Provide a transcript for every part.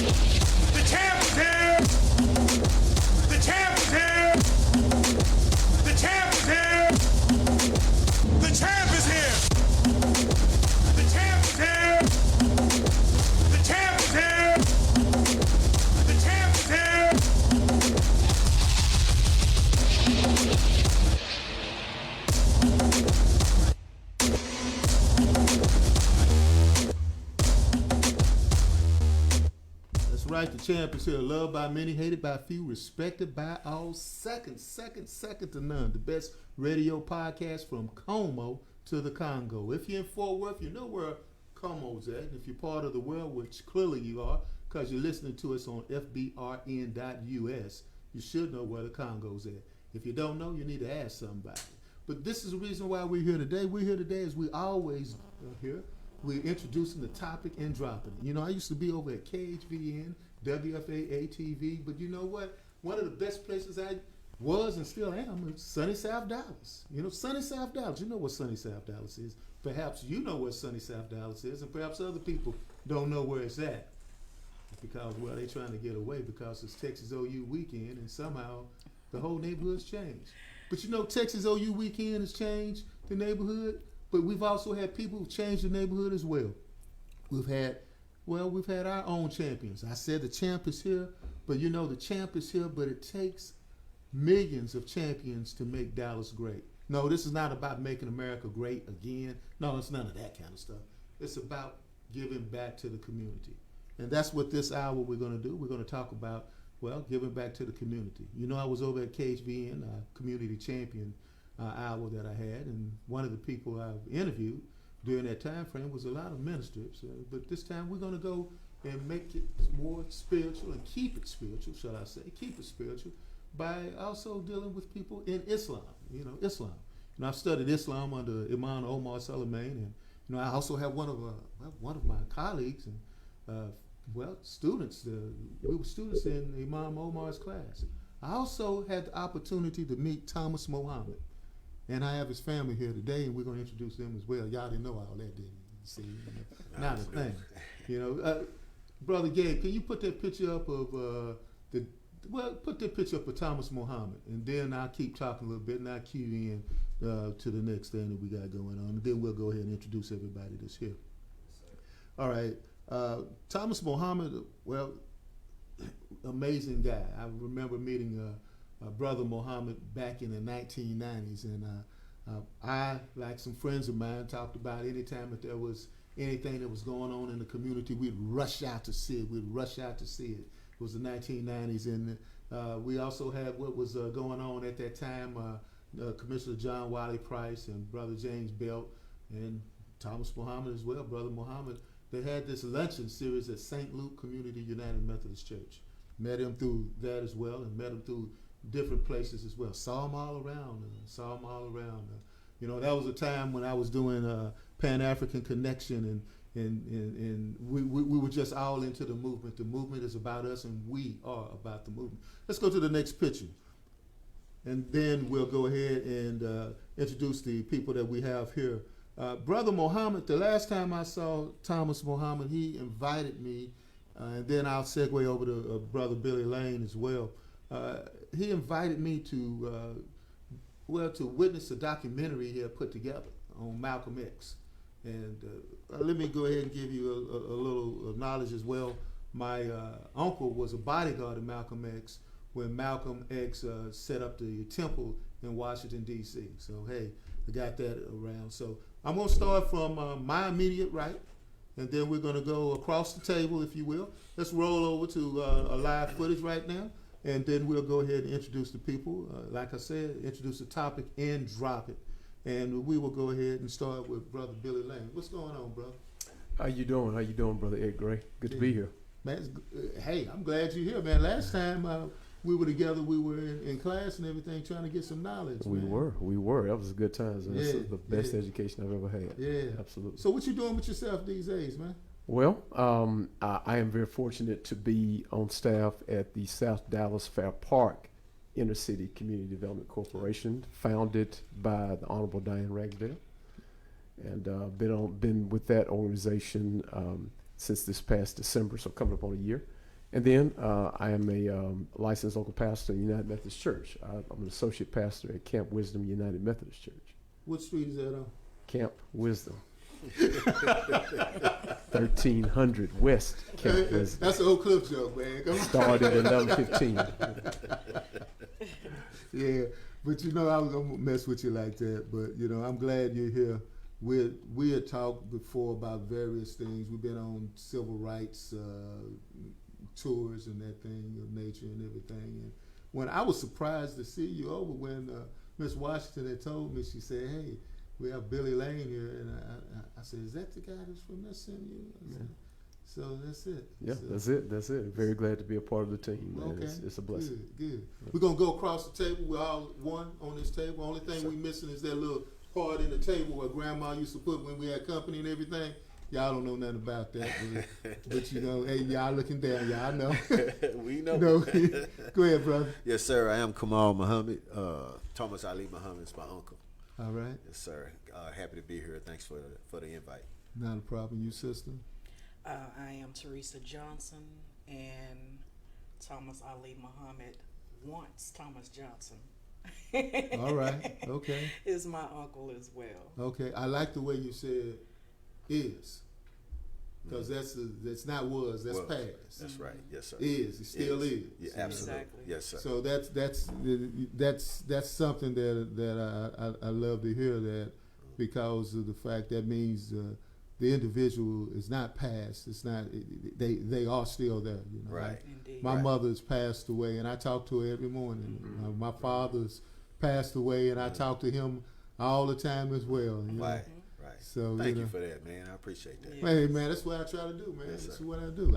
The champ is here. The champ is here. The champ is here. The champ is here. The champ is here. The champ is here. The champ is here. That's right, the champ is here. Loved by many, hated by few, respected by all. Second to none. The best radio podcast from Como to the Congo. If you're in Fort Worth, you know where Como's at. If you're part of the world, which clearly you are, because you're listening to us on fbrn.us, you should know where the Congo's at. If you don't know, you need to ask somebody. But this is the reason why we're here today. We're here today as we always are here. We're introducing the topic and dropping it. You know, I used to be over at KHVN, WFA ATV, but you know what? One of the best places I was and still am is sunny South Dallas. You know, sunny South Dallas. You know what sunny South Dallas is. Perhaps you know what sunny South Dallas is, and perhaps other people don't know where it's at. Because, well, they're trying to get away because it's Texas OU weekend, and somehow the whole neighborhood's changed. But you know, Texas OU weekend has changed the neighborhood, but we've also had people who've changed the neighborhood as well. We've had our own champions. I said the champ is here, but you know, the champ is here, but it takes millions of champions to make Dallas great. No, this is not about making America great again. No, it's none of that kind of stuff. It's about giving back to the community. And that's what this hour we're going to do. We're going to talk about, well, giving back to the community. You know, I was over at KHVN, community champion hour that I had, and one of the people I've interviewed during that time frame was a lot of ministers. But this time we're going to go and make it more spiritual and keep it spiritual, shall I say, keep it spiritual, by also dealing with people in Islam, you know, Islam. You know, I've studied Islam under Imam Omar Suleiman, and, you know, I also have one of my colleagues and, students. We were students in Imam Omar's class. I also had the opportunity to meet Thomas Muhammad, and I have his family here today, and we're going to introduce them as well. Y'all didn't know all that, didn't you? See, not a thing. You know, Brother Gabe, can you put that picture up of put that picture up of Thomas Muhammad, and then I'll keep talking a little bit, and I'll cue in to the next thing that we got going on, and then we'll go ahead and introduce everybody that's here. All right. Thomas Muhammad, well, amazing guy. I remember meeting Brother Muhammad back in the 1990s, and I, like some friends of mine, talked about anytime that there was anything that was going on in the community, we'd rush out to see it. It was the 1990s, and we also had what was going on at that time, Commissioner John Wiley Price and Brother James Belt, and Thomas Muhammad as well, Brother Muhammad. They had this luncheon series at St. Luke Community United Methodist Church. Met him through that as well, and met him through different places as well. Saw him all around. You know, that was a time when I was doing Pan-African Connection, and we were just all into the movement. The movement is about us, and we are about the movement. Let's go to the next picture. And then we'll go ahead and introduce the people that we have here. Brother Muhammad, the last time I saw Thomas Muhammad, he invited me, and then I'll segue over to Brother Billy Lane as well. He invited me to witness a documentary he had put together on Malcolm X. And let me go ahead and give you a little knowledge as well. My uncle was a bodyguard of Malcolm X when Malcolm X set up the temple in Washington, D.C. So, hey, I got that around. So I'm going to start from my immediate right, and then we're going to go across the table, if you will. Let's roll over to a live footage right now, and then we'll go ahead and introduce the people. Like I said, introduce the topic and drop it. And we will go ahead and start with Brother Billy Lane. What's going on, brother? How you doing, Brother Ed Gray? Good to be here. Man, hey, I'm glad you're here, man. Last time we were together, we were in class and everything, trying to get some knowledge. We were. That was a good time. Yeah, This is the best education I've ever had. Yeah, absolutely. So what you doing with yourself these days, man? Well, I am very fortunate to be on staff at the South Dallas Fair Park Inner City Community Development Corporation, founded by the Honorable Diane Ragsdale, and been with that organization since this past December, so coming up on a year. And then I am a licensed local pastor in United Methodist Church. I'm an associate pastor at Camp Wisdom United Methodist Church. What street is that on? Camp Wisdom. 1300 West Camp Wisdom. That's an Oak Cliff joke, man. Come on. Started at 11:15. Yeah, but you know I was gonna mess with you like that. But you know I'm glad you're here. We had talked before about various things. We've been on civil rights tours and that thing of nature and everything. And when I was surprised to see you over when Miss Washington had told me, she said, "Hey, we have Billy Lane here," and I said, "Is that the guy that's from SMU?" Said, so that's it. Yeah, So, that's it. Very glad to be a part of the team, man. okay, It's a blessing. Good. We're gonna go across the table. We're all one on this table. Only thing we missing is that little part in the table where Grandma used to put when we had company and everything. Y'all don't know nothing about that, but you know, hey, y'all looking down, y'all know. We know. No. Go ahead, brother. Yes, sir. I am Kamal Muhammad. Thomas Ali Muhammad is my uncle. All right, Yes, sir. Happy to be here. Thanks for the invite. not a problem. You sister. I am Teresa Johnson, and Thomas Ali Muhammad, once Thomas Johnson, All right, okay, is my uncle as well. okay. I like the way you said "is," because that's not was, that's Well, past. That's right. Yes, sir. Is, it still is. Yeah, absolutely. Exactly. Yes, sir. So that's something that I love to hear, that because of the fact that means the individual is not past. It's not, they are still there. You know? Right. Indeed. My Right. mother's passed away, and I talk to her every morning. My father's passed away, and I talk to him all the time as well. You know? Right. Right. So Thank you you know. for that, man. I appreciate that. Yeah. Hey man, that's what I try to do, man. Yes, That's sir. what I do.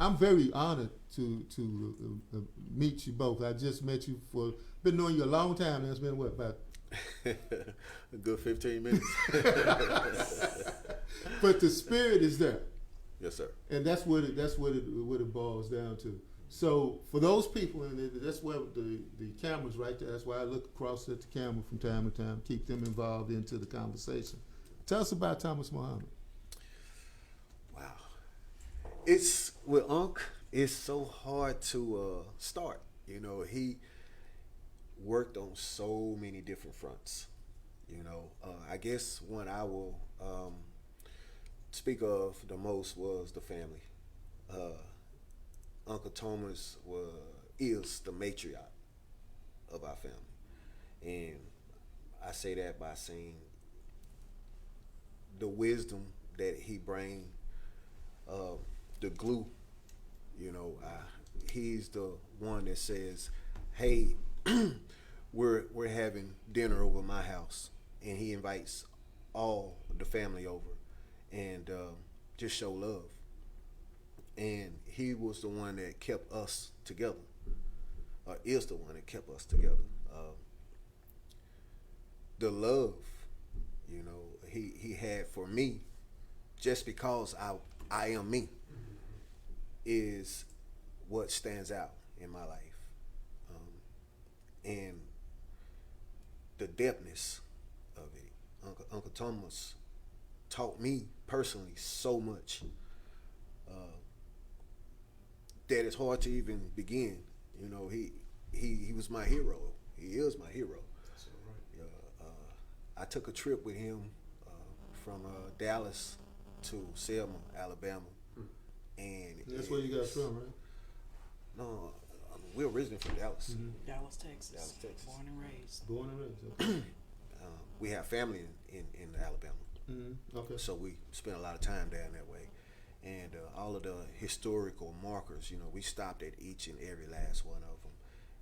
I'm very honored to meet you both. I just met you been knowing you a long time. It's been what, about? A good 15 minutes. But the spirit is there, Yes, sir. and that's what it boils down to. So for those people, and that's where the camera's right there. That's why I look across at the camera from time to time, keep them involved into the conversation. Tell us about Thomas Muhammad. Wow. It's with Unc, it's so hard to start. You know, he worked on so many different fronts. You know, I guess one I will speak of the most was the family. Uncle Thomas is the matriarch of our family, and I say that by saying the wisdom that he bring, the glue. You know, he's the one that says, "Hey, we're having dinner over my house," and he invites all the family over, and just show love. And he was the one that kept us together, or is the one that kept us together. The love, you know, he had for me, just because I am me, is what stands out in my life. And the depthness of it. Uncle Thomas taught me personally so much that it's hard to even begin. You know, he was my hero. He is my hero. I took a trip with him from Dallas to Selma, Alabama, and That's where you guys from, right? No, we're originally from Dallas. Dallas, Texas. Dallas, Texas. Born and raised. Born and raised. Okay. We have family in Alabama, Okay. so we spent a lot of time down that way. And all of the historical markers, you know, we stopped at each and every last one of them.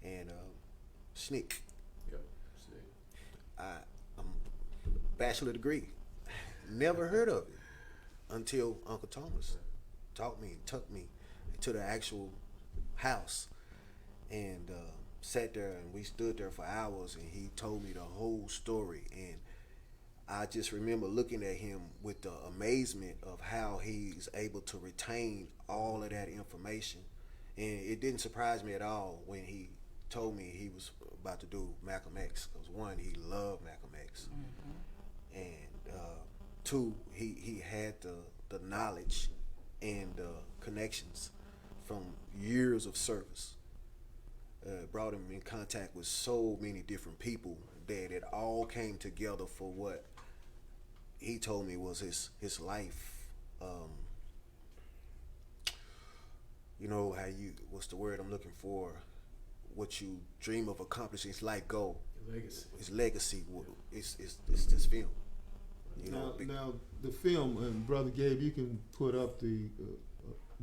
And Sneak, I'm bachelor degree. Never heard of it until Uncle Thomas taught me, took me to the actual house, and sat there, and we stood there for hours, and he told me the whole story. And I just remember looking at him with the amazement of how he's able to retain all of that information. And it didn't surprise me at all when he told me he was about to do Malcolm X. Because one, he loved Malcolm X. And two, he had the knowledge and the connections from years of service. Brought him in contact with so many different people that it all came together for what he told me was his life. You know how what's the word I'm looking for? What you dream of accomplishing, his life goal, Legacy. his legacy. It's this film. You know, Now the film, and Brother Gabe, you can put up the,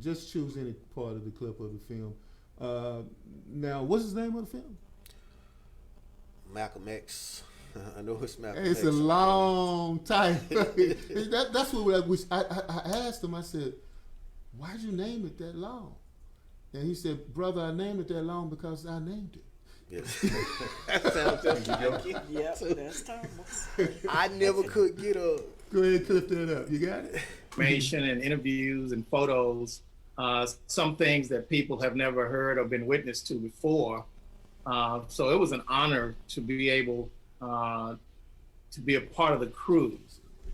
just choose any part of the clip of the film. Now, what's his name of the film? Malcolm X. I know it's Malcolm It's X. a long time. That's what I asked him. I said, "Why'd you name it that long?" And he said, "Brother, I named it that long because I named it." Yes. That sounds just like it. Yep, that's Thomas. I never could get a. Go ahead and clip that up. You got it? Information and interviews and photos, some things that people have never heard or been witness to before. So it was an honor to be able to be a part of the crew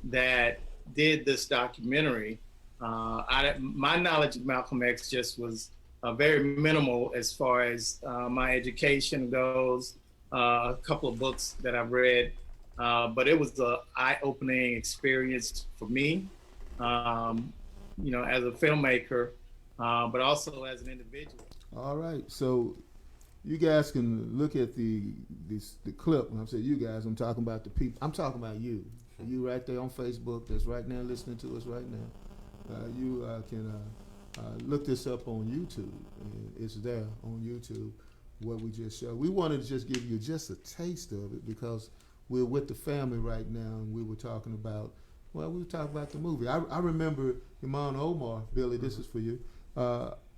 that did this documentary. My knowledge of Malcolm X just was very minimal as far as my education goes. A couple of books that I've read, but it was an eye-opening experience for me, you know, as a filmmaker, but also as an individual. All right. So you guys can look at the clip. When I say you guys, I'm talking about the people. I'm talking about you. You right there on Facebook. That's right now listening to us right now. You can look this up on YouTube. It's there on YouTube, what we just showed. We wanted to just give you just a taste of it because we're with the family right now, and we were talking about, well, we were talking about the movie. I remember Iman Omar, Billy, this is for you.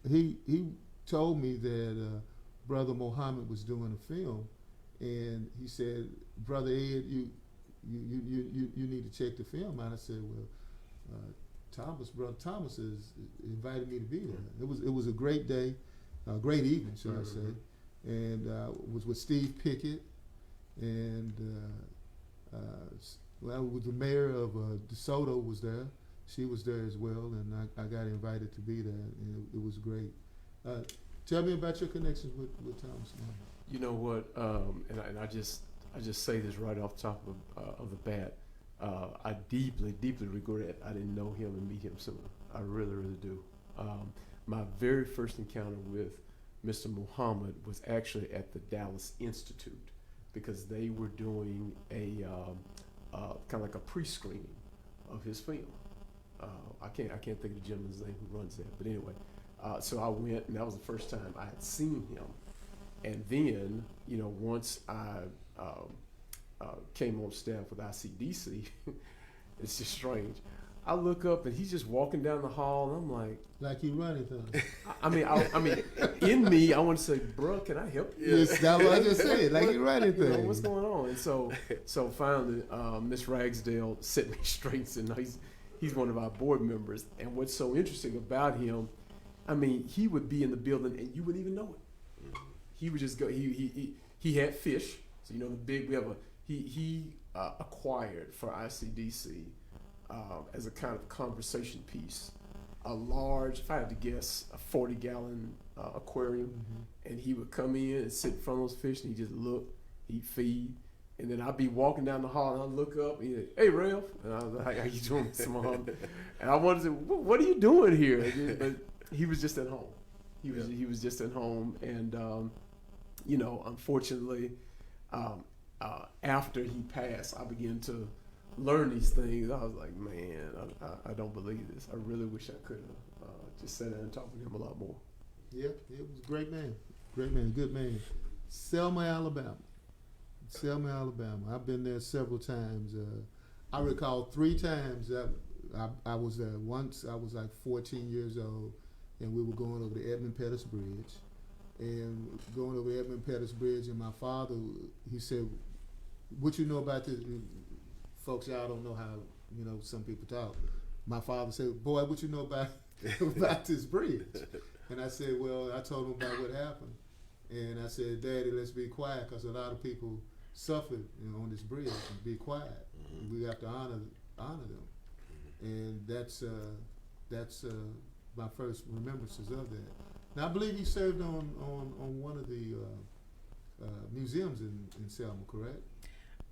He told me that Brother Muhammad was doing a film, and he said, "Brother Ed, you need to check the film out." I said, "Well, Brother Thomas has invited me to be there." It was a great day, a great evening, shall I say, and was with Steve Pickett, and well, with the mayor of DeSoto was there. She was there as well, and I got invited to be there, and it was great. Tell me about your connections with Thomas. You know what? And I just say this right off the top of the bat. I deeply regret I didn't know him and meet him sooner. I really do. My very first encounter with Mr. Muhammad was actually at the Dallas Institute because they were doing a kind of like a pre-screening of his film. I can't think of the gentleman's name who runs that, but anyway. So I went, and that was the first time I had seen him. And then, you know, once I came on staff with ICDC, it's just strange. I look up and he's just walking down the hall, and I'm like he running things. I mean, in me, I want to say, "Bro, can I help you?" Yes, that's what I just said. Like he running You know, things. what's going on? And so finally, Miss Ragsdale set me straight and said, he's one of our board members. And what's so interesting about him, I mean, he would be in the building and you wouldn't even know it. He would just go. He had fish. So you know the big. We have he acquired for ICDC as a kind of conversation piece a large, if I had to guess, a 40-gallon aquarium, and he would come in and sit in front of those fish, and he'd just look, he'd feed, and then I'd be walking down the hall, and I'd look up, and he'd say, "Hey, Ralph," and I was like, "How you doing, Mr. Muhammad?" And I wanted to say, "What are you doing here?" But he was just at home. He was just at home, and you know, unfortunately, after he passed, I began to learn these things. I was like, man, I don't believe this. I really wish I could have just sat down and talked with him a lot more. Yeah, it was a great man, good man. Selma, Alabama. I've been there several times. I recall 3 times I was there. Once I was like 14 years old, and we were going over the Edmund Pettus Bridge. And going over Edmund Pettus Bridge, and my father, he said, "What you know about this?" Folks, y'all don't know how, you know, some people talk. My father said, "Boy, what you know about this bridge?" And I said, well, I told him about what happened. And I said, "Daddy, let's be quiet, because a lot of people suffered, you know, on this bridge. And be quiet. We have to honor them." And that's my first remembrances of that. Now, I believe he served on one of the museums in Selma, correct?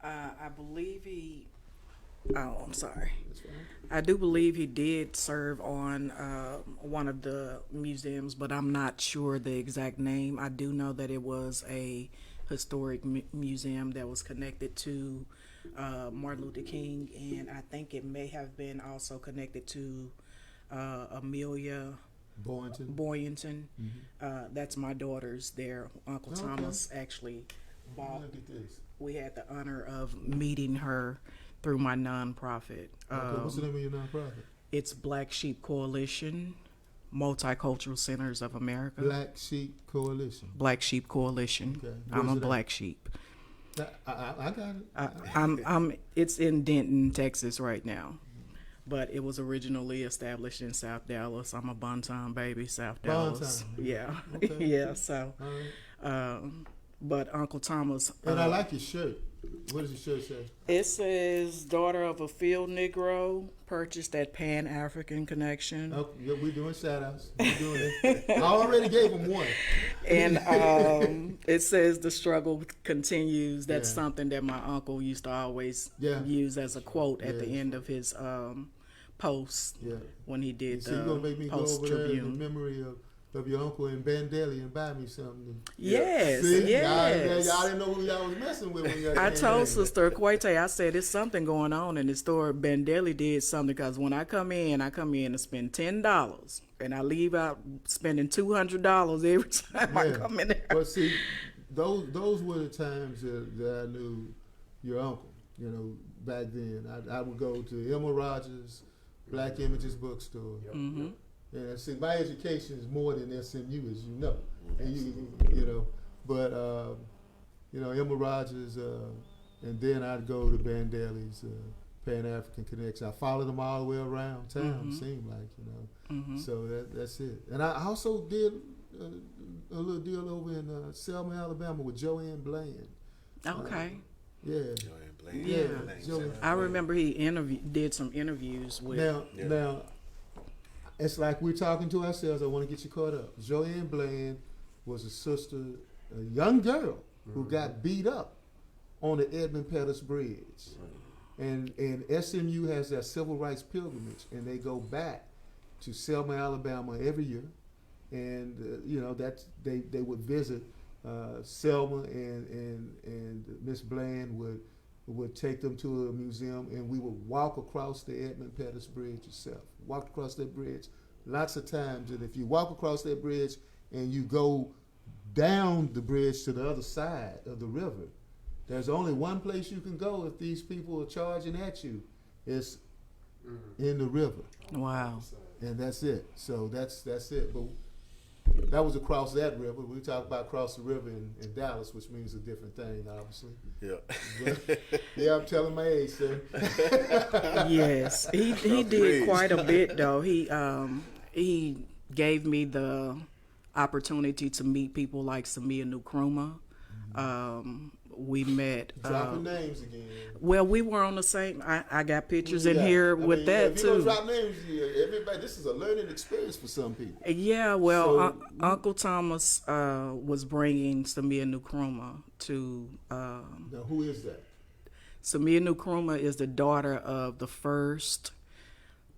I believe he. Oh, I'm sorry. That's fine. I do believe he did serve on one of the museums, but I'm not sure the exact name. I do know that it was a historic museum that was connected to Martin Luther King, and I think it may have been also connected to Amelia Boynton. Boynton. That's my daughter's there. Uncle Okay. Thomas actually bought. Look at this. We had the honor of meeting her through my nonprofit. Okay, what's the name of your nonprofit? It's Black Sheep Coalition, Multicultural Centers of America. Black Sheep Coalition. Black Sheep Coalition. Okay. I'm Where's a it at? black sheep. I got it. I'm. It's in Denton, Texas, right now, but it was originally established in South Dallas. I'm a Bonton baby, South Dallas. Bonton. Yeah, Okay. yeah. So, All right. but Uncle Thomas. And I like your shirt. What does your shirt say? It says "Daughter of a Field Negro, purchased at Pan African Connection," Oh, yeah, we're doing shout outs. We're doing it. I already gave him one. and it says "The struggle continues." That's Yeah. something that my uncle used to always Yeah. use as a quote at the Yes. end of his posts Yeah. when he did So you're going to make me the go Post over there in Tribune. memory of your uncle in Bandeli and buy me something. Yes, See? yes. Y'all didn't know who y'all was messing with when y'all I came told in. Sister Quete, I said, it's something going on in the store. Bandeli did something because when I come in and spend $10 and I leave out spending $200 every time I Yeah. come in there. But see, those were the times that I knew your uncle. You know, back then, I would go to Emma Rogers, Black Images bookstore. Mm-hmm. And see, my education is more than SMU, as you know. And you know, but you know, Emma Rogers, and then I'd go to Bandeli's Pan African Connection. I followed them all the way around town. Mhm. Seemed like, you know. Mm-hmm. So that's it. And I also did a little deal over in Selma, Alabama, with Joanne Bland. Okay. Yeah. Joanne Bland. Yeah. Joanne. I remember he did some interviews with. Now, it's like we're talking to ourselves. I want to get you caught up. Joanne Bland was a sister, a young girl who got beat up on the Edmund Pettus Bridge. And SMU has their civil rights pilgrimage, and they go back to Selma, Alabama every year. And, you know, they would visit Selma, and Miss Bland would take them to a museum, and we would walk across the Edmund Pettus Bridge itself. Walked across that bridge lots of times, and if you walk across that bridge and you go down the bridge to the other side of the river, there's only one place you can go if these people are charging at you. It's in the river, Wow. and that's it. So that's it. But that was across that river. We talk about across the river in Dallas, which means a different thing, obviously. Yeah. But, yeah, I'm telling my age, sir. Yes, he did bridge. quite a bit though. He gave me the opportunity to meet people like Samia Nkrumah. We met. Dropping names again. Well, we were on the same. I got pictures in Yeah. here I with mean, that if you don't too. drop names, everybody. This is a learning experience for some people. Yeah, well, So- Uncle Thomas was bringing Samia Nkrumah to. Now, who is that? Samia Nkrumah is the daughter of the first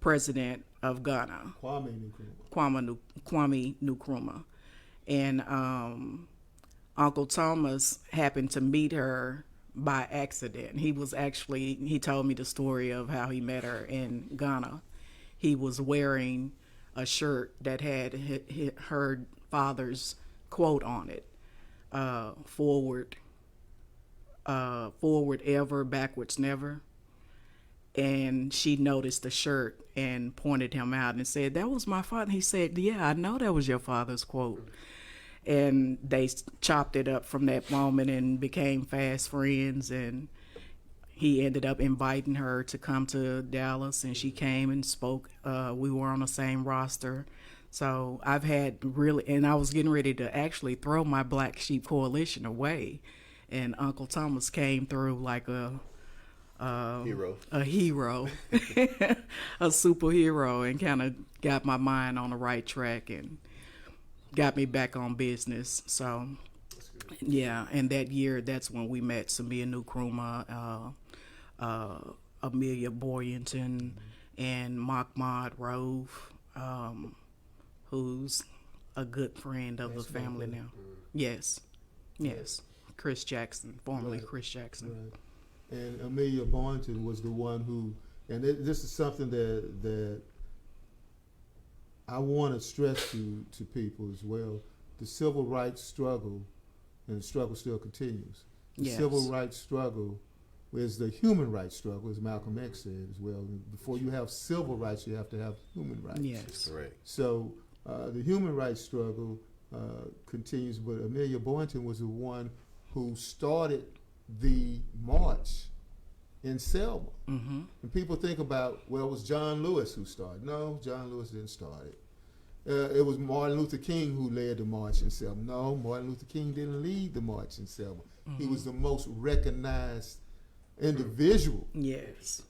president of Ghana, Kwame Nkrumah. Kwame Nkrumah, and Uncle Thomas happened to meet her by accident. He told me the story of how he met her in Ghana. He was wearing a shirt that had her father's quote on it, forward ever, backwards never. And she noticed the shirt and pointed him out and said, "That was my father." He said, "Yeah, I know that was your father's quote." And they chopped it up from that moment and became fast friends. And he ended up inviting her to come to Dallas, and she came and spoke. We were on the same roster. So I've had and I was getting ready to actually throw my Black Sheep Coalition away. And Uncle Thomas came through like a Hero. a superhero, and kind of got my mind on the right track. And got me back on business. So, yeah, and that year, that's when we met Samia Nkrumah, Amelia Boyington, and Mahmoud Rove, who's a good friend of the family now. Yes, yes. Chris Jackson, formerly Right. Chris Jackson. Right. And Amelia Boynton was the one who, and this is something that I want to stress to people as well. The civil rights struggle, and the struggle still continues. The Yes. civil rights struggle is the human rights struggle, as Malcolm X said as well. Before you have civil rights, you have to have human rights. Yes. Correct. So the human rights struggle continues, but Amelia Boynton was the one who started the march in Selma. Mm-hmm. And people think about, well, it was John Lewis who started. No, John Lewis didn't start it. It was Martin Luther King who led the march in Selma. No, Martin Luther King didn't lead the march in Selma. He was the most recognized individual. Yes.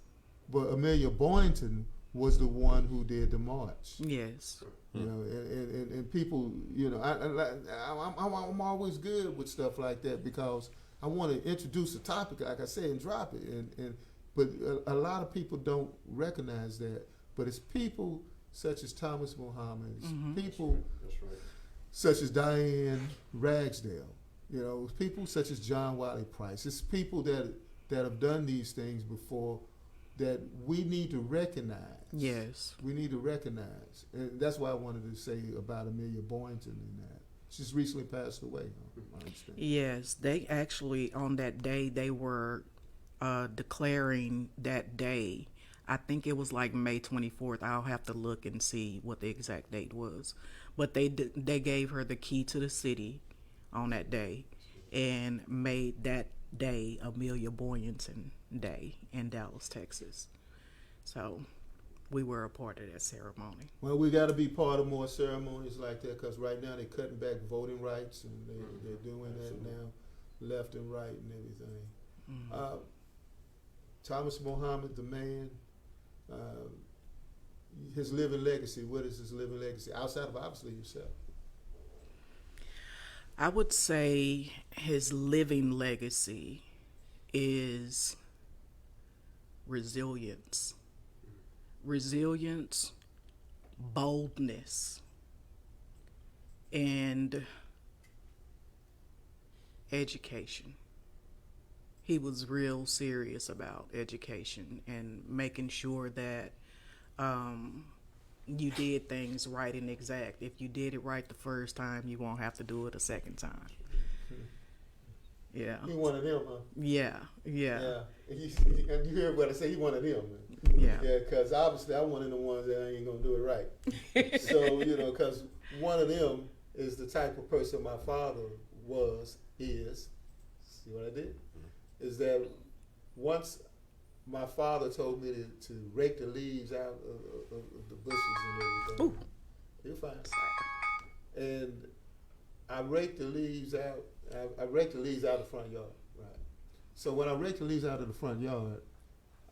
But Amelia Boynton was the one who did the march. Yes. You know, and people, you know, I'm always good with stuff like that because I want to introduce a topic, like I said, and drop it. But a lot of people don't recognize that. But it's people such as Thomas Muhammad, it's people such as Diane Ragsdale, you know, it's people such as John Wiley Price. It's people that have done these things before that we need to recognize. Yes. We need to recognize. And that's why I wanted to say about Amelia Boynton and that. She's recently passed away, I understand. Yes. They actually, on that day, they were declaring that day. I think it was like May 24th. I'll have to look and see what the exact date was. But they gave her the key to the city on that day and made that day Amelia Boynton Day in Dallas, Texas. So we were a part of that ceremony. Well, we got to be part of more ceremonies like that because right now they're cutting back voting rights and they're doing that now, left and right and everything. Thomas Muhammad, the man, his living legacy, what is his living legacy? Outside of obviously yourself. I would say his living legacy is resilience. Resilience, boldness, and education. He was real serious about education and making sure that you did things right and exact. If you did it right the first time, you won't have to do it a second time. Yeah. He one of them, huh? Yeah. Yeah. Yeah. And you hear what I say, he one of them. Yeah. Yeah, because obviously I'm one of the ones that ain't going to do it right. So, you know, because one of them is the type of person my father is, see what I did? Is that once my father told me to rake the leaves out of the bushes and everything. Ooh. You're fine. And I raked the leaves out. I raked the leaves out of the front yard. Right. So when I raked the leaves out of the front yard,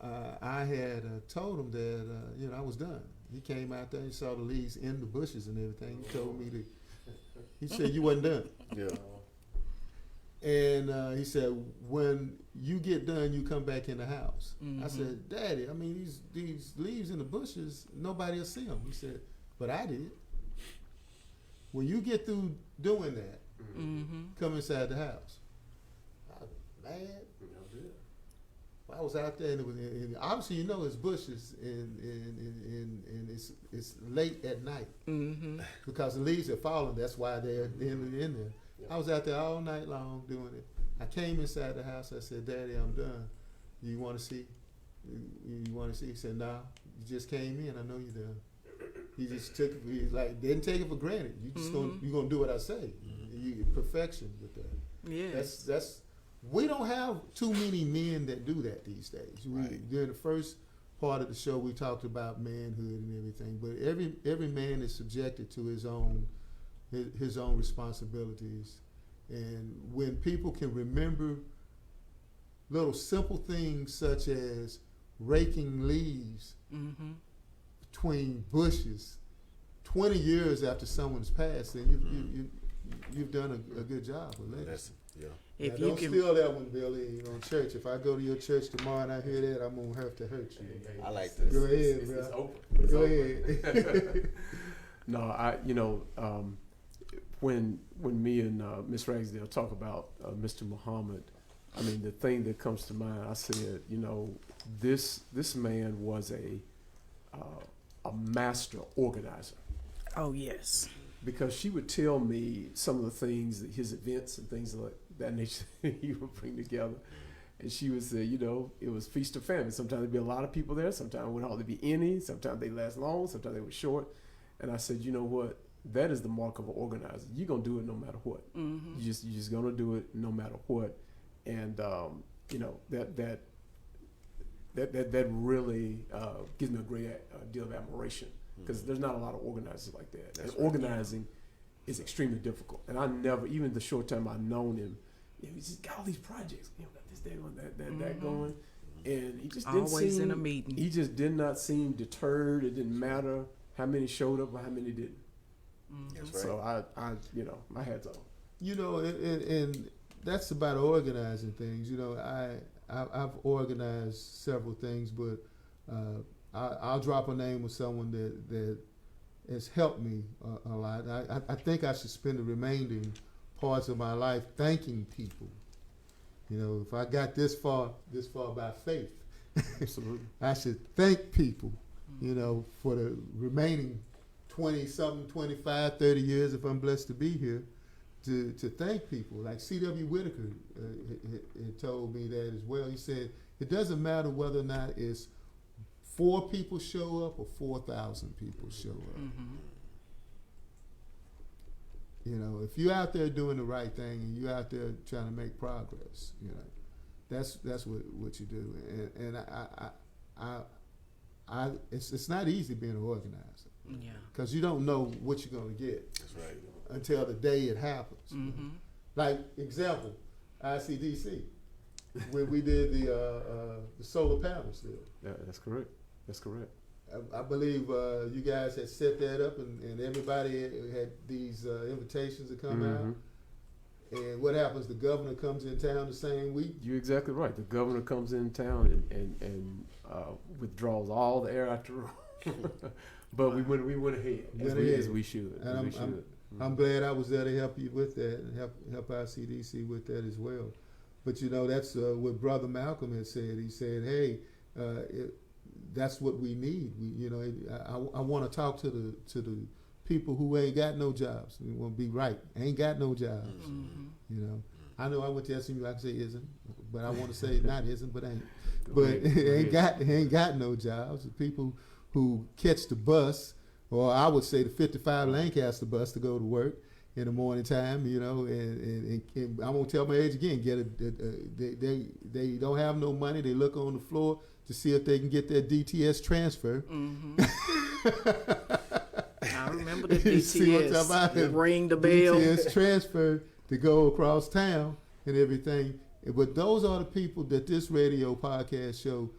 I had told him that you know I was done. He came out there and saw the leaves in the bushes and everything. He told me to. He said you wasn't done. Yeah. And he said, when you get done, you come back in the house. I said, Daddy, I mean, these leaves in the bushes, nobody will see them. He said, but I did. When you get through doing that, come inside the house. I was mad. I was out there, and it was and obviously, you know, it's bushes, and it's late at night because the leaves are falling. That's why they're in there. I was out there all night long doing it. I came inside the house. I said, Daddy, I'm done. You want to see? You want to see? He said, nah, you just came in. I know you're done. He just took it. He's like, didn't take it for granted. You just you're gonna do what I say. You perfection with that. Yes. That's we don't have too many men that do that these days. During the first part of the show, we talked about manhood and everything, but every man is subjected to his own responsibilities. And when people can remember little simple things such as raking leaves between bushes 20 years after someone's passed, then you've done a good job with legacy. That's, yeah. If Now, you don't can, steal that one, Billy. You know, church. If I go to your church tomorrow and I hear that, I'm gonna have to hurt you. I like this. Go ahead, It's bro. open. It's Go open. ahead. No, when me and Miss Ragsdale talk about Mr. Muhammad, I mean, the thing that comes to mind, I said, this man was a master organizer, oh yes, because she would tell me some of the things, that his events and things like that nature he would bring together. And she would say, it was feast or famine. Sometimes there'd be a lot of people there. Sometimes there wouldn't hardly be any. Sometimes they last long. Sometimes they were short. And I said, you know what? That is the mark of an organizer. You're going to do it no matter what. mm-hmm. You're just going to do it no matter what. And, that really gives me a great deal of admiration, because there's not a lot of organizers like that. That's and right. organizing is extremely difficult. And I never, even the short time I've known him, he's just got all these projects, got this, that, that going. And he just didn't Always seem, in a meeting. He just did not seem deterred. It didn't matter how many showed up or how many didn't. That's right. So I my hat's off. And that's about organizing things. I've organized several things, but I'll drop a name of someone that has helped me a lot. I think I should spend the remaining parts of my life thanking people. If I got this far by faith, Absolutely. I should thank people, for the remaining 20-something, 25, 30 years, if I'm blessed to be here, to thank people. Like C.W. Whitaker had told me that as well. He said, it doesn't matter whether or not it's 4 people show up or 4,000 people show up. Mm-hmm. If you're out there doing the right thing and you're out there trying to make progress, that's what you do. And it's not easy being an organizer, Yeah. because you don't know what you're going to get That's right. until the day it happens. Mm-hmm. Like example, ICDC, when we did the solar panels deal. Yeah, that's correct. That's correct. I believe you guys had set that up, and everybody had these invitations to come out. And what happens? The governor comes in town the same week. You're exactly right. The governor comes in town and withdraws all the air out the room. But we went ahead as we should. And I'm glad I was there to help you with that and help our CDC with that as well. But that's what Brother Malcolm had said. He said, "Hey, that's what we need. I want to talk to the people who ain't got no jobs. We want to be right. Ain't got no jobs. Mm-hmm. I know I went to SMU. I can say isn't, but I want to say not isn't, but ain't. But ain't got no jobs. The people who catch the bus, or I would say the 55 Lancaster bus to go to work in the morning time, and I won't tell my age again. They don't have no money. They look on the floor to see if they can get their DTS transfer. Mm-hmm. I remember the You see what I'm talking about? DTS. Ring the bell. DTS transfer to go across town and everything. But those are the people that this radio podcast show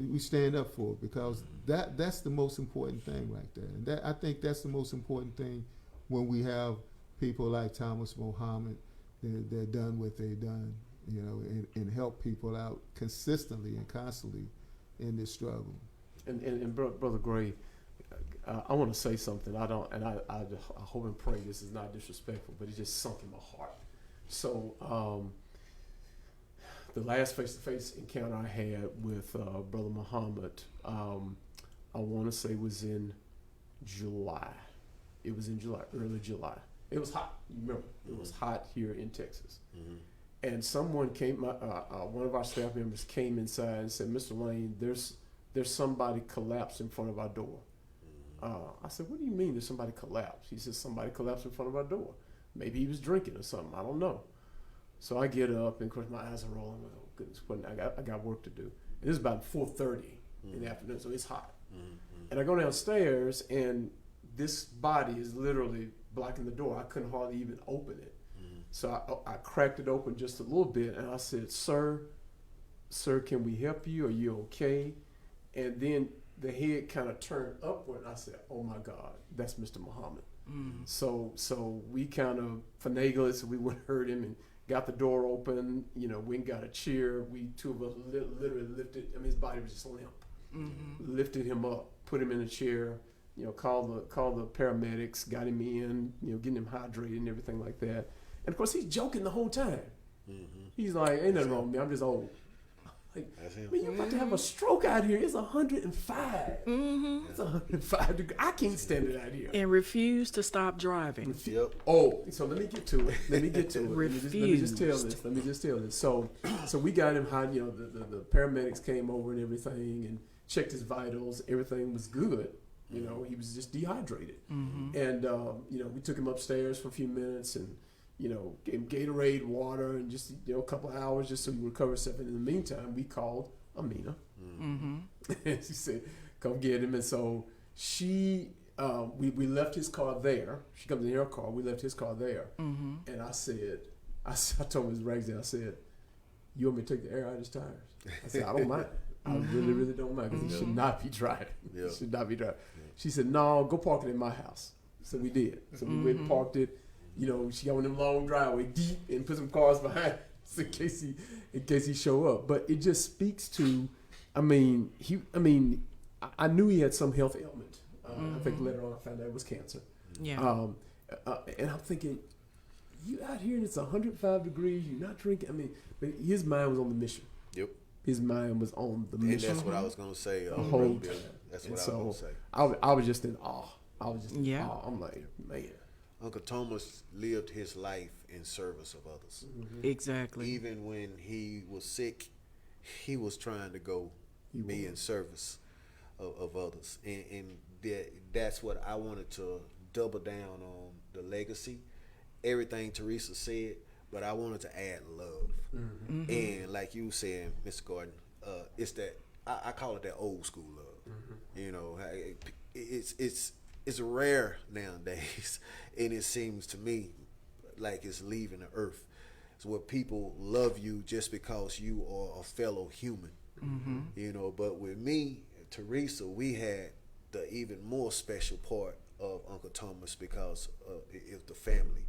we stand up for, because that's the most important thing right there. And I think that's the most important thing when we have people like Thomas Muhammad. They're done what they've done, and help people out consistently and constantly in this struggle. And Brother Gray, I want to say something. I hope and pray this is not disrespectful, but it just sunk in my heart. So the last face-to-face encounter I had with Brother Muhammad, I want to say was in July. It was in July, early July. It was hot. You remember, it was hot here in Texas. Mm-hmm. And someone came, one of our staff members came inside and said, "Mr. Lane, there's somebody collapsed in front of our door." I said, "What do you mean there's somebody collapsed?" He said, "Somebody collapsed in front of our door. Maybe he was drinking or something. I don't know." So I get up, and of course my eyes are rolling. I'm like, "Oh goodness, I got work to do." And this is about 4:30 in the afternoon, so it's hot. And I go downstairs, and this body is literally blocking the door. I couldn't hardly even open it. So I cracked it open just a little bit, and I said, Sir, can we help you? Are you okay?" And then the head kind of turned upward. I said, "Oh my God, that's Mr. Muhammad." So we kind of finagled it so we wouldn't hurt him, and got the door open. You know, we got a chair. We two of us literally lifted. I mean, his body was just limp. Lifted him up, put him in a chair. You know, called the paramedics, got him in. You know, getting him hydrated and everything like that. And of course, he's joking the whole time. He's like, "Ain't nothing wrong with me. I'm just old." Like, That's him. I mean, you're about to have a stroke out here. It's 105. It's 105 degrees. I can't stand it out here. And refused to stop driving. Yep. Oh, so let me get to it. Let me just Refused. Let me just tell this. So we got him high. You know, the paramedics came over and everything and checked his vitals. Everything was good. You know, he was just dehydrated. And you know, we took him upstairs for a few minutes and, you know, gave him Gatorade, water, and just, you know, a couple of hours just so he recovered stuff. And in the meantime, we called Amina. And she said, "Come get him." And so we left his car there. She comes in her car. We left his car there. And I told Ms. Ragsdale, I said, "You want me to take the air out of his tires?" I said, "I don't mind. I really, really don't mind, because he should not be driving. Yeah. He should not be driving." She said, "No, go park it in my house." So we did. So we went and parked it. You know, she got on them long driveway deep and put some cars behind us in case he show up. But it just speaks to, I knew he had some health ailment. I think later on I found out it was cancer. Yeah. And I'm thinking, you out here and it's 105 degrees, you're not drinking. I mean, but his mind was on the mission. Yep. His mind was on the And mission. that's what I was gonna say. The whole time. That's And what I so was gonna say. I was just in awe. I was just in Yeah. awe. I'm like, man. Uncle Thomas lived his life in service of others. Exactly. Even when he was sick, he was trying to go be in service of others. And that's what I wanted to double down on, the legacy. Everything Teresa said, but I wanted to add love. And like you said, Mr. Gordon, it's that, I call it that old school love. You know, it's rare nowadays, and it seems to me like it's leaving the earth. It's where people love you just because you are a fellow human. You know, but with me, Teresa, we had the even more special part of Uncle Thomas because it's the family.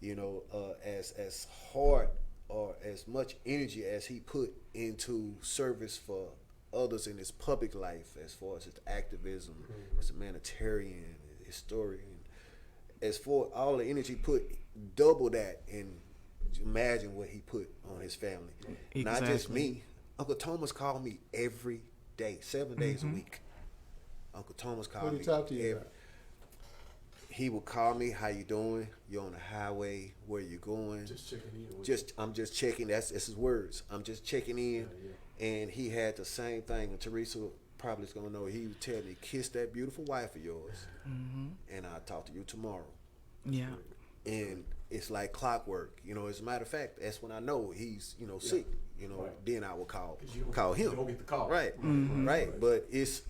You know, as hard or as much energy as he put into service for others in his public life, as far as his activism, as a humanitarian, historian, as for all the energy put, double that, and imagine what he put on his family. Not just me. Uncle Thomas called me every day, 7 days a week. Uncle Thomas called What me. did he talk to you about? He would call me, "How you doing? You on the highway? Where you going?" Just checking in. I'm just checking. That's his words. I'm just checking in. And he had the same thing. And Teresa probably is gonna know. He would tell me, "Kiss that beautiful wife of yours, and I'll talk to you tomorrow." Yeah. And it's like clockwork. You know, as a matter of fact, that's when I know he's, you know, sick. You know, then I will call him. You don't get the call. Right, right. But it's,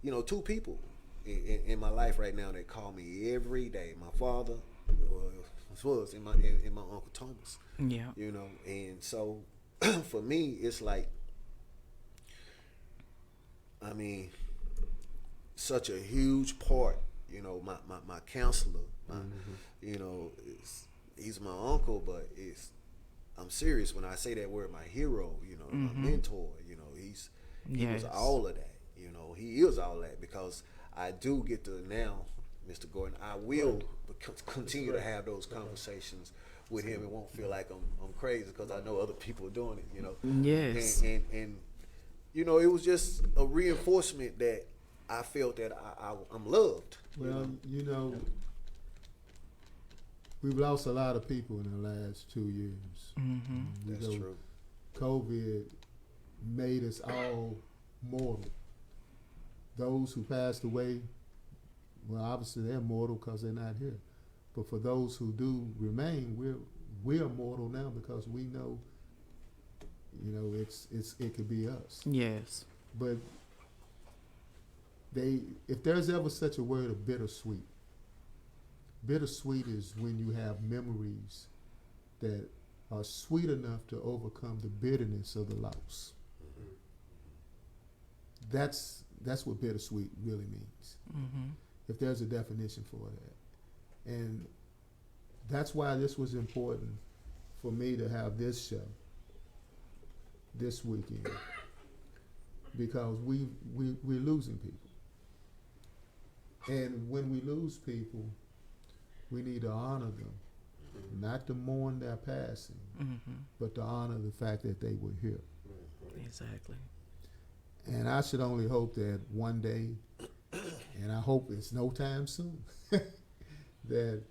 you know, two people in my life right now that call me every day. My father was in my Uncle Thomas. Yeah. You know, and so for me, it's like, I mean, such a huge part. You know, my counselor. You know, he's my uncle, but I'm serious when I say that word. My hero. You know, my mentor. You know, he was all of that. You know, he is all that, because I do get to now, Mr. Gordon, I will continue to have those conversations with him. It won't feel like I'm crazy, because I know other people are doing it, you know. Yes. And you know, it was just a reinforcement that I felt that I'm loved. Well, you know, we've lost a lot of people in the last 2 years. That's true. COVID made us all mortal. Those who passed away, well, obviously they're mortal because they're not here. But for those who do remain, we're mortal now, because we know, you know, it could be us. Yes. But if there's ever such a word of bittersweet is when you have memories that are sweet enough to overcome the bitterness of the loss. That's that's what bittersweet really means. If there's a definition for that. And that's why this was important for me to have this show this weekend, because we're losing people. And when we lose people, we need to honor them, not to mourn their passing, but to honor the fact that they were here. Exactly. And I should only hope that one day, and I hope it's no time soon, that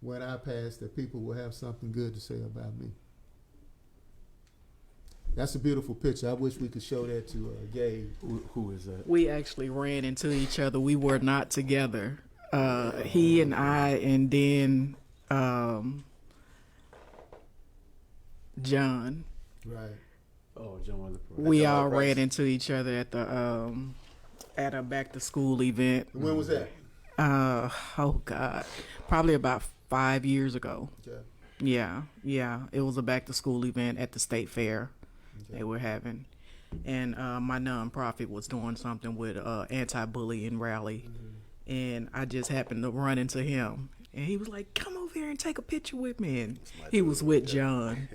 when I pass, that people will have something good to say about me. That's a beautiful picture. I wish we could show that to Gabe. Who is that? We actually ran into each other. We were not together. He and I, and then John. Right. Oh, John. We all ran into each other at a back to school event. When was that? Oh God, probably about 5 years ago. Okay. Yeah. It was a back to school event at the state fair they were having, and my nonprofit was doing something with anti-bullying rally, and I just happened to run into him, and he was like, "Come over here and take a picture with me." And he was with John,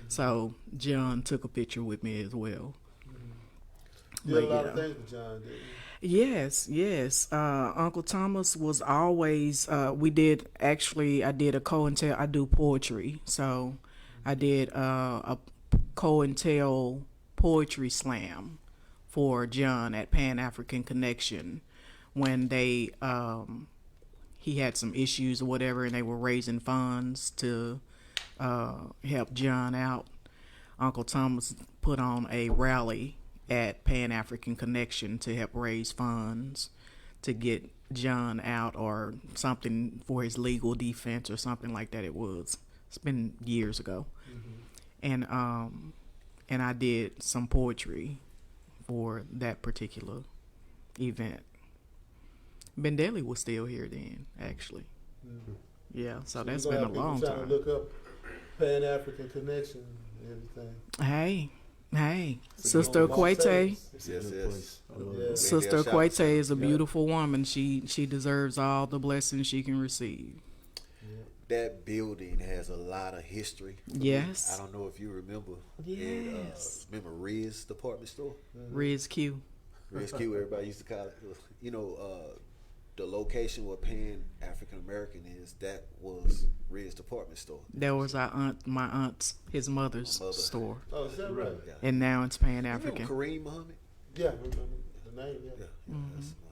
so John took a picture with me as well. You did a lot of things with John, didn't you? Yes. Uncle Thomas was always. I did a COINTEL. I do poetry, so I did a COINTEL poetry slam for John at Pan African Connection when they he had some issues or whatever, and they were raising funds to help John out. Uncle Thomas put on a rally at Pan African Connection to help raise funds to get John out, or something for his legal defense or something like that. It's been years ago. And I did some poetry for that particular event. Ben Daly was still here then, actually. Yeah, so that's you're been gonna a have long people trying time. to look up Pan African Connection and everything. Hey, So Sister you know, Las Okwete. Vegas. Yes. Yeah. Sister Yeah, shout- Okwete is a beautiful woman. She deserves all the blessings she can receive. That building has a lot of history. Yes. I don't know if you remember. Yes. Remember Riz department store? Riz Q. Riz Q, everybody used to call it. You know, the location where Pan African American is, that was Riz department store. That was my aunt's, his mother's Mother. store. Oh, is that right? Yeah. And now it's Pan You African. remember Kareem Muhammad? Yeah, I remember the name, yeah. Yeah,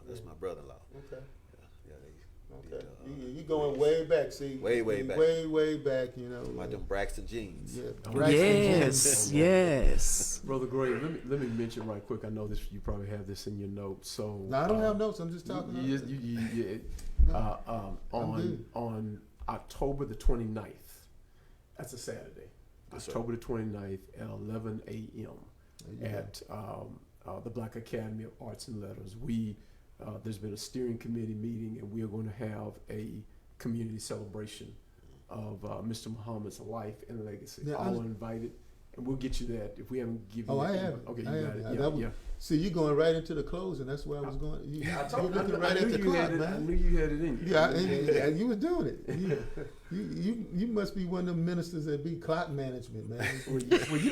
that's my brother-in-law. Okay. Yeah, Okay. You going way back, see? Way back. Way back, you know. My them Braxton jeans. Yeah. Oh, Braxton Yes, Jones. yes. Brother Gray, let me mention right quick. I know this. You probably have this in your notes. So No, I don't have notes. I'm just talking. On October the 29th, that's a Saturday. Yes, sir. October the 29th at 11 a.m. at the Black Academy of Arts and Letters. There's been a steering committee meeting, and we are going to have a community celebration of Mr. Muhammad's life and legacy. Yeah, All are invited, and we'll get you that if we haven't given you. Oh, I that. have it. Okay, you I got have it. it. Yeah, That was- yeah. See, you going right into the closing. That's where I was going. You're looking right at the clock, I man. knew you had it in you. Yeah, and you was doing it. You must be one of them ministers that be clock management, man. Well, you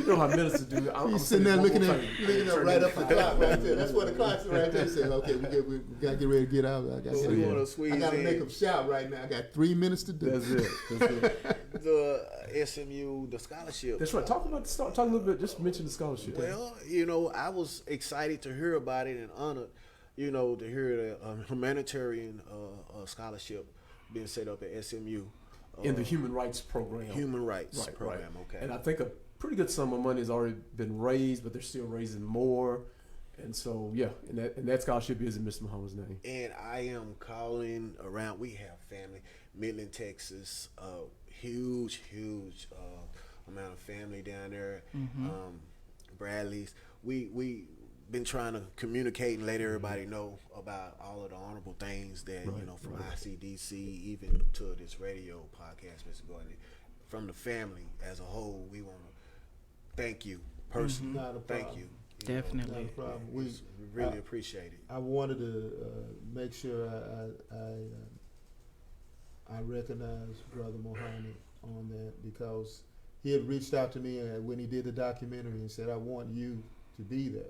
know how ministers do. I'm You sitting there saying looking one at more time. looking up Turn right it up the clock right there. That's where the clock's right there. Say, okay, we gotta get ready to get out. I So we want to I squeeze gotta in make them shout right now. I got 3 minutes to do. That's it. the SMU, the scholarship. That's right. Talk a little bit. Just mention the scholarship. Well, I was excited to hear about it and honored, to hear the humanitarian scholarship being set up at SMU. In the human rights program. Human rights Right, program, right. okay. And I think a pretty good sum of money has already been raised, but they're still raising more. And so, yeah, and that scholarship is in Mr. Muhammad's name. And I am calling around. We have family, Midland, Texas, huge amount of family down there. Bradley's. We been trying to communicate and let everybody know about all of the honorable things that from ICDC even to this radio podcast, Mr. Gordon. From the family as a whole, we want to thank you personally. Not a Thank problem. you you know, Definitely. Not a problem. we We, really appreciate it. I wanted to make sure I recognize Brother Muhammad on that, because he had reached out to me when he did the documentary and said, I want you to be there.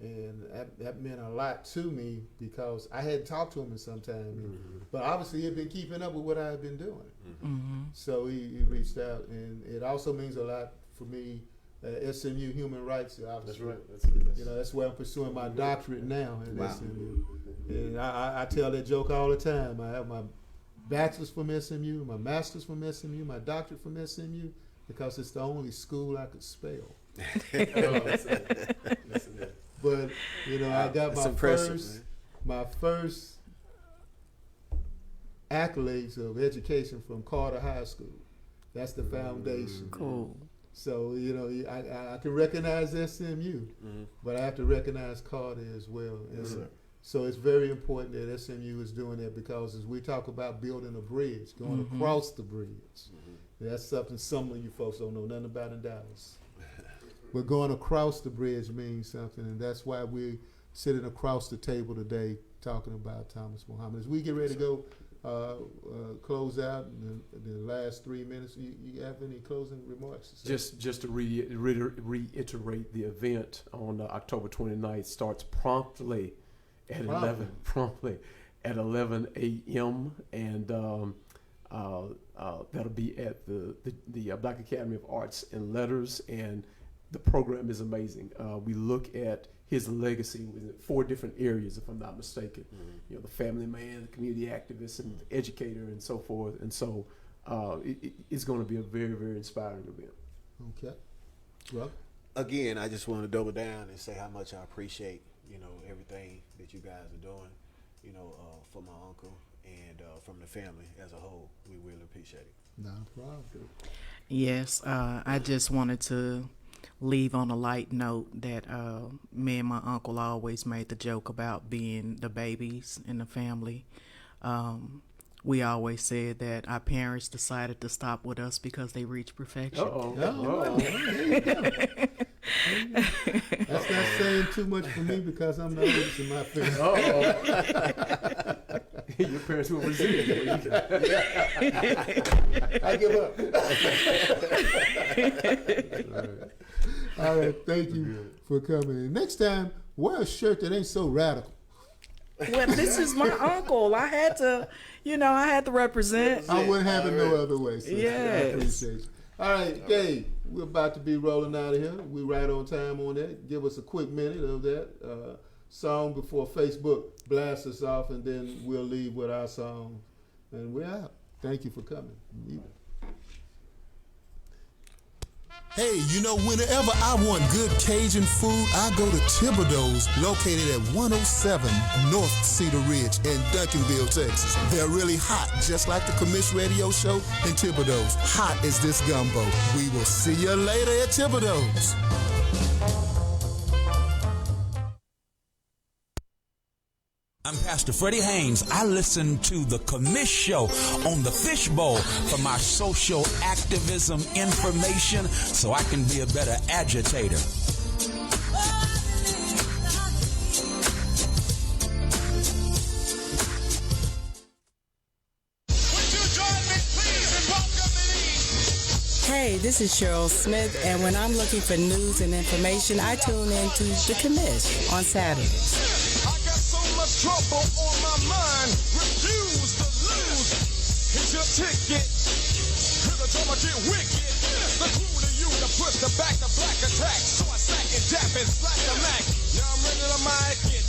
And that meant a lot to me, because I hadn't talked to him in some time, but obviously he had been keeping up with what I had been doing. Mm-hmm. So he reached out, and it also means a lot for me. SMU Human Rights, obviously. That's right. You know, that's where I'm pursuing my doctorate now at Wow. SMU. And I tell that joke all the time. I have my bachelor's from SMU, my master's from SMU, my doctorate from SMU, because it's the only school I could spell. But, you know, I got That's impressive, my first accolades of education from Carter High School. That's the foundation. Cool. So, you know, I can recognize SMU, but I have to recognize Carter as well. And sir. so it's very important that SMU is doing that, because as we talk about building a bridge, going across the bridge, that's something some of you folks don't know nothing about in Dallas. But going across the bridge means something, and that's why we're sitting across the table today talking about Thomas Muhammad. As we get ready to go close out in the last 3 minutes, you have any closing remarks to say? Just to reiterate, the event on October 29th starts promptly at 11 a.m. and that'll be at the Black Academy of Arts and Letters, and the program is amazing. We look at his legacy in 4 different areas, if I'm not mistaken. You know, the family man, the community activist, and the educator, and so forth. And so it's going to be a very, very inspiring event. Okay. Well, Again, I just want to double down and say how much I appreciate, you know, everything that you guys are doing, you know, for my uncle and from the family as a whole. We really appreciate it. not a problem. Yes, I just wanted to leave on a light note that me and my uncle always made the joke about being the babies in the family. We always said that our parents decided to stop with us because they reached perfection. There you go. That's not saying too much for me, because I'm the oldest in my family. Your parents will resist it. I give up. All right, thank you for coming in. Next time, wear a shirt that ain't so radical. Well, this is my uncle. I had to represent. I wouldn't have it no other way. Sister. I Yes. appreciate you. All right, Dave, we're about to be rolling out of here. We're right on time on that. Give us a quick minute of that song before Facebook blasts us off, and then we'll leave with our song. And we're out. Thank you for coming. Hey, you know, whenever I want good Cajun food, I go to Thibodeau's, located at 107 North Cedar Ridge in Duncanville, Texas. They're really hot, just like the Commish Radio Show in Thibodeau's. Hot as this gumbo. We will see you later at Thibodeau's. I'm Pastor Freddie Haynes. I listen to the Commish Show on the Fishbowl for my social activism information so I can be a better agitator. Hey, this is Cheryl Smith, and when I'm looking for news and information, I tune into The Commish on Saturdays. Trouble on my mind, refuse to lose. Hit your ticket. Hit the time I get wicked. The crew to you to push the back the black attack. So I stack it, dap and slack the Mac. Now I'm ready to mic it.